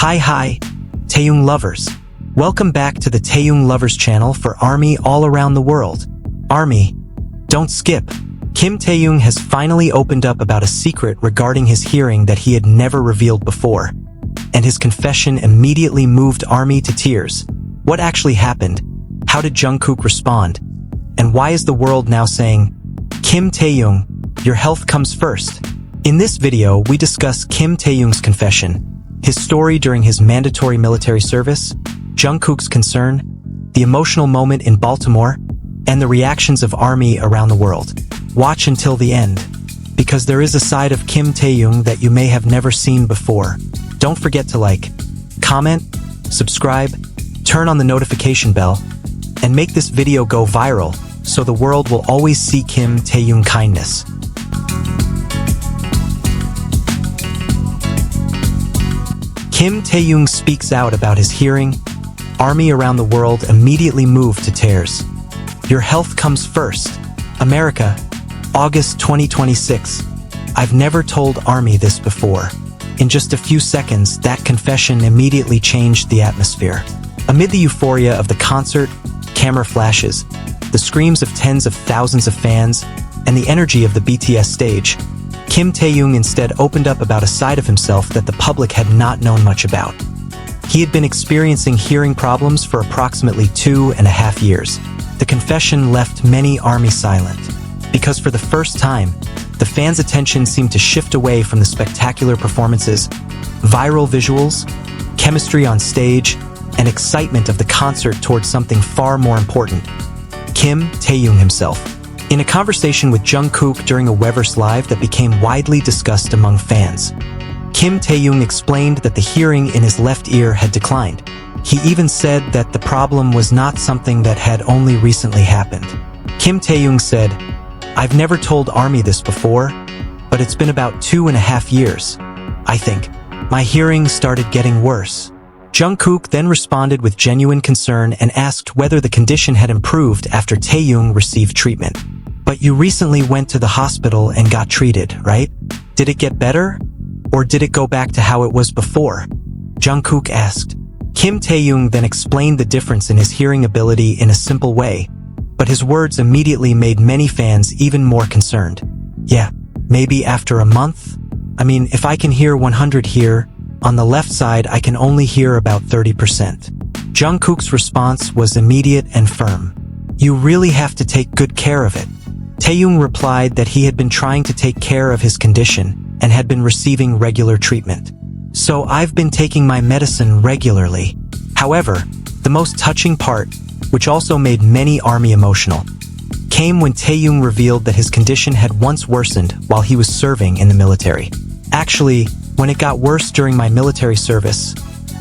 Hi, Taehyung lovers. Welcome back to the Taehyung Lovers channel for ARMY all around the world. ARMY, don't skip. Kim Taehyung has finally opened up about a secret regarding his hearing that he had never revealed before. And his confession immediately moved ARMY to tears. What actually happened? How did Jungkook respond? And why is the world now saying, Kim Taehyung, your health comes first? In this video, we discuss Kim Taehyung's confession, his story during his mandatory military service, Jungkook's concern, the emotional moment in Baltimore, and the reactions of ARMY around the world. Watch until the end, because there is a side of Kim Taehyung that you may have never seen before. Don't forget to like, comment, subscribe, turn on the notification bell, and make this video go viral so the world will always see Kim Taehyung kindness. Kim Taehyung speaks out about his hearing. ARMY around the world immediately moved to tears. Your health comes first. America, August 2026. I've never told ARMY this before. In just a few seconds, that confession immediately changed the atmosphere. Amid the euphoria of the concert, camera flashes, the screams of tens of thousands of fans, and the energy of the BTS stage, Kim Taehyung instead opened up about a side of himself that the public had not known much about. He had been experiencing hearing problems for approximately 2.5 years. The confession left many ARMY silent, because for the first time, the fans' attention seemed to shift away from the spectacular performances, viral visuals, chemistry on stage, and excitement of the concert towards something far more important: Kim Taehyung himself. In a conversation with Jungkook during a Weverse live that became widely discussed among fans, Kim Taehyung explained that the hearing in his left ear had declined. He even said that the problem was not something that had only recently happened. Kim Taehyung said, "I've never told ARMY this before, but it's been about 2.5 years. I think my hearing started getting worse." Jungkook then responded with genuine concern and asked whether the condition had improved after Taehyung received treatment. "But you recently went to the hospital and got treated, right? Did it get better? Or did it go back to how it was before?" Jungkook asked. Kim Taehyung then explained the difference in his hearing ability in a simple way, but his words immediately made many fans even more concerned. "Yeah, maybe after a month? I mean, if I can hear 100 here, on the left side I can only hear about 30%. Jungkook's response was immediate and firm. "You really have to take good care of it." Taehyung replied that he had been trying to take care of his condition and had been receiving regular treatment. "So I've been taking my medicine regularly." However, the most touching part, which also made many ARMY emotional, came when Taehyung revealed that his condition had once worsened while he was serving in the military. "Actually, when it got worse during my military service,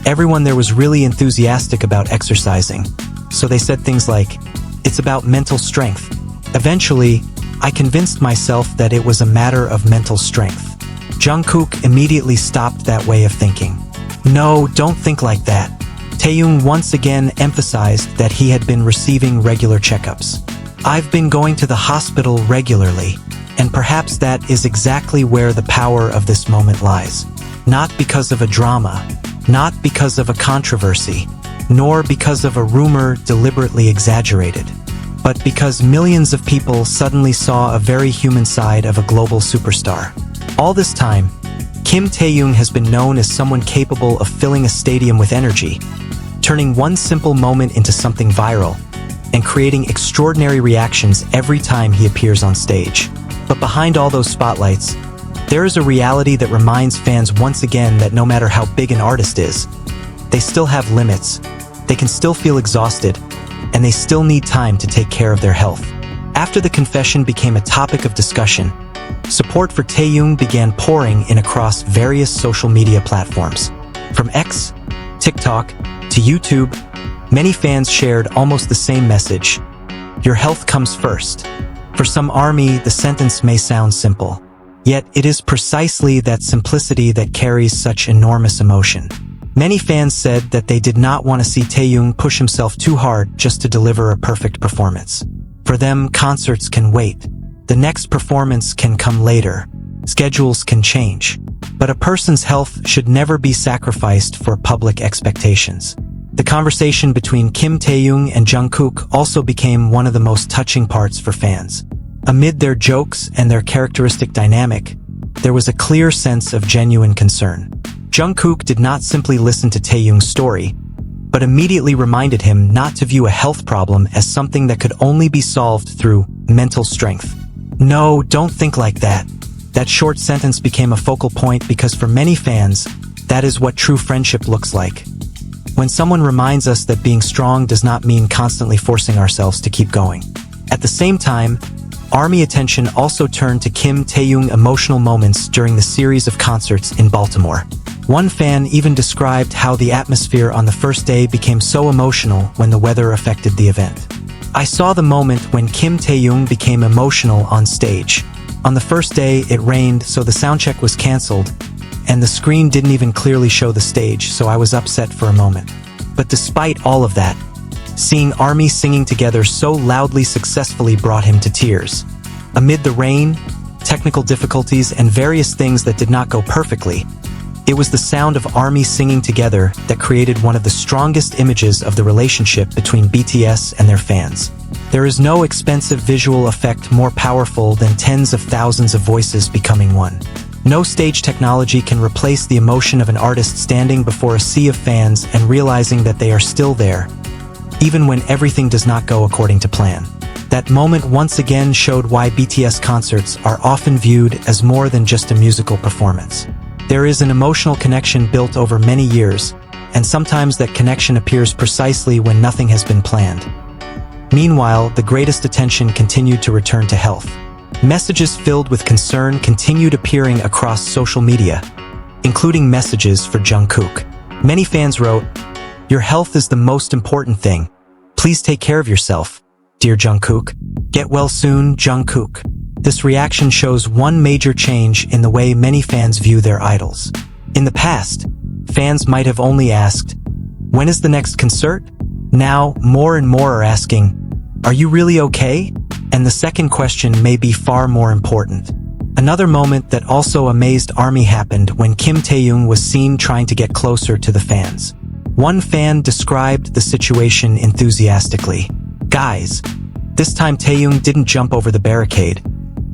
everyone there was really enthusiastic about exercising. So they said things like, 'It's about mental strength.' Eventually, I convinced myself that it was a matter of mental strength." Jungkook immediately stopped that way of thinking. "No, don't think like that." Taehyung once again emphasized that he had been receiving regular checkups. "I've been going to the hospital regularly, and perhaps that is exactly where the power of this moment lies. Not because of a drama, not because of a controversy, nor because of a rumor deliberately exaggerated, but because millions of people suddenly saw a very human side of a global superstar." All this time, Kim Taehyung has been known as someone capable of filling a stadium with energy, turning one simple moment into something viral, and creating extraordinary reactions every time he appears on stage. But behind all those spotlights, there is a reality that reminds fans once again that no matter how big an artist is, they still have limits, they can still feel exhausted, and they still need time to take care of their health. After the confession became a topic of discussion, support for Taehyung began pouring in across various social media platforms. From X, TikTok, to YouTube, many fans shared almost the same message: "Your health comes first." For some ARMY, the sentence may sound simple, yet it is precisely that simplicity that carries such enormous emotion. Many fans said that they did not want to see Taehyung push himself too hard just to deliver a perfect performance. For them, concerts can wait. The next performance can come later. Schedules can change, but a person's health should never be sacrificed for public expectations. The conversation between Kim Taehyung and Jungkook also became one of the most touching parts for fans. Amid their jokes and their characteristic dynamic, there was a clear sense of genuine concern. Jungkook did not simply listen to Taehyung's story, but immediately reminded him not to view a health problem as something that could only be solved through mental strength. "No, don't think like that." That short sentence became a focal point because for many fans, that is what true friendship looks like. When someone reminds us that being strong does not mean constantly forcing ourselves to keep going. At the same time, ARMY attention also turned to Kim Taehyung emotional moments during the series of concerts in Baltimore. One fan even described how the atmosphere on the first day became so emotional when the weather affected the event. "I saw the moment when Kim Taehyung became emotional on stage. On the first day, it rained, so the soundcheck was canceled, and the screen didn't even clearly show the stage, so I was upset for a moment. But despite all of that, seeing ARMY singing together so loudly successfully brought him to tears. Amid the rain, technical difficulties, and various things that did not go perfectly, it was the sound of ARMY singing together that created one of the strongest images of the relationship between BTS and their fans. There is no expensive visual effect more powerful than tens of thousands of voices becoming one. No stage technology can replace the emotion of an artist standing before a sea of fans and realizing that they are still there, even when everything does not go according to plan. That moment once again showed why BTS concerts are often viewed as more than just a musical performance. There is an emotional connection built over many years, and sometimes that connection appears precisely when nothing has been planned. Meanwhile, the greatest attention continued to return to health. Messages filled with concern continued appearing across social media, including messages for Jungkook. Many fans wrote, "Your health is the most important thing. Please take care of yourself, dear Jungkook. Get well soon, Jungkook." This reaction shows one major change in the way many fans view their idols. In the past, fans might have only asked, "When is the next concert?" Now, more and more are asking, "Are you really okay?" And the second question may be far more important. Another moment that also amazed ARMY happened when Kim Taehyung was seen trying to get closer to the fans. One fan described the situation enthusiastically. "Guys, this time Taehyung didn't jump over the barricade,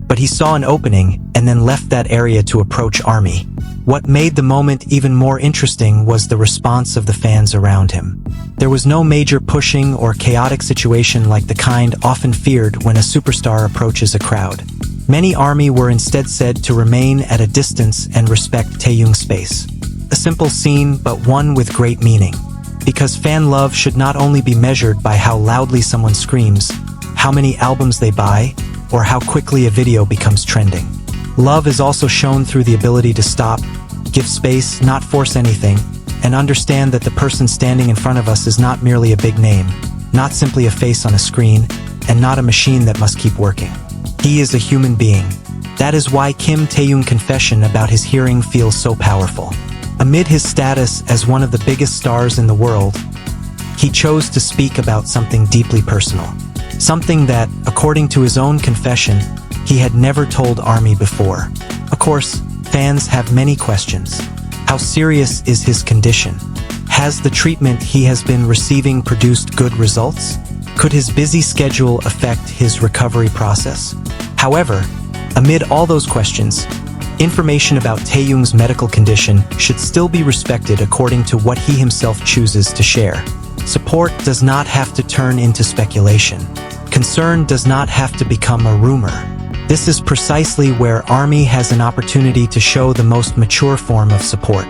but he saw an opening and then left that area to approach ARMY." What made the moment even more interesting was the response of the fans around him. There was no major pushing or chaotic situation like the kind often feared when a superstar approaches a crowd. Many ARMY were instead said to remain at a distance and respect Taehyung's space. A simple scene, but one with great meaning. Because fan love should not only be measured by how loudly someone screams, how many albums they buy, or how quickly a video becomes trending. Love is also shown through the ability to stop, give space, not force anything, and understand that the person standing in front of us is not merely a big name, not simply a face on a screen, and not a machine that must keep working. He is a human being. That is why Kim Taehyung's confession about his hearing feels so powerful. Amid his status as one of the biggest stars in the world, he chose to speak about something deeply personal. Something that, according to his own confession, he had never told ARMY before. Of course, fans have many questions. How serious is his condition? Has the treatment he has been receiving produced good results? Could his busy schedule affect his recovery process? However, amid all those questions, information about Taehyung's medical condition should still be respected according to what he himself chooses to share. Support does not have to turn into speculation. Concern does not have to become a rumor. This is precisely where ARMY has an opportunity to show the most mature form of support.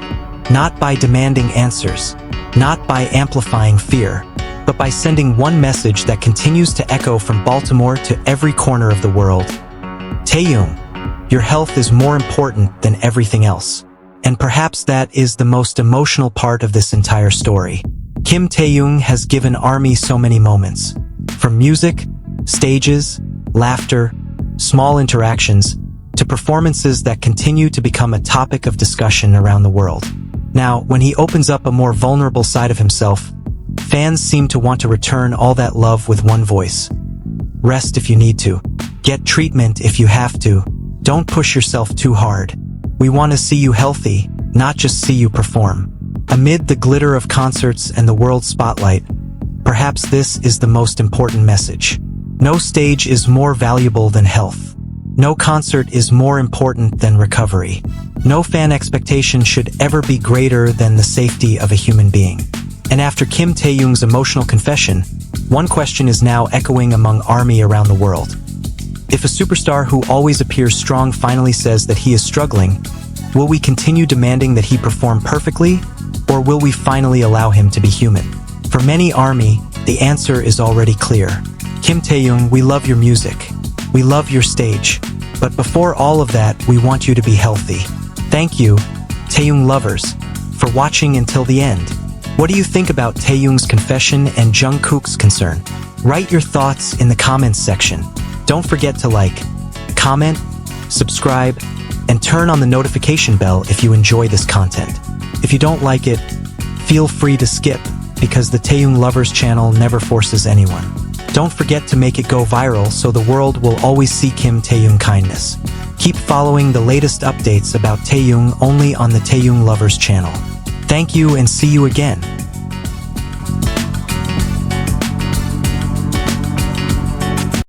Not by demanding answers, not by amplifying fear, but by sending one message that continues to echo from Baltimore to every corner of the world. Taehyung, your health is more important than everything else. And perhaps that is the most emotional part of this entire story. Kim Taehyung has given ARMY so many moments. From music, stages, laughter, small interactions, to performances that continue to become a topic of discussion around the world. Now, when he opens up a more vulnerable side of himself, fans seem to want to return all that love with one voice. Rest if you need to. Get treatment if you have to. Don't push yourself too hard. We want to see you healthy, not just see you perform. Amid the glitter of concerts and the world spotlight, perhaps this is the most important message. No stage is more valuable than health. No concert is more important than recovery. No fan expectation should ever be greater than the safety of a human being. And after Kim Taehyung's emotional confession, one question is now echoing among ARMY around the world. If a superstar who always appears strong finally says that he is struggling, will we continue demanding that he perform perfectly, or will we finally allow him to be human? For many ARMY, the answer is already clear. Kim Taehyung, we love your music. We love your stage. But before all of that, we want you to be healthy. Thank you, Taehyung lovers, for watching until the end. What do you think about Taehyung's confession and Jungkook's concern? Write your thoughts in the comments section. Don't forget to like, comment, subscribe, and turn on the notification bell if you enjoy this content. If you don't like it, feel free to skip, because the Taehyung Lovers channel never forces anyone. Don't forget to make it go viral so the world will always see Kim Taehyung kindness. Keep following the latest updates about Taehyung only on the Taehyung Lovers channel. Thank you and see you again.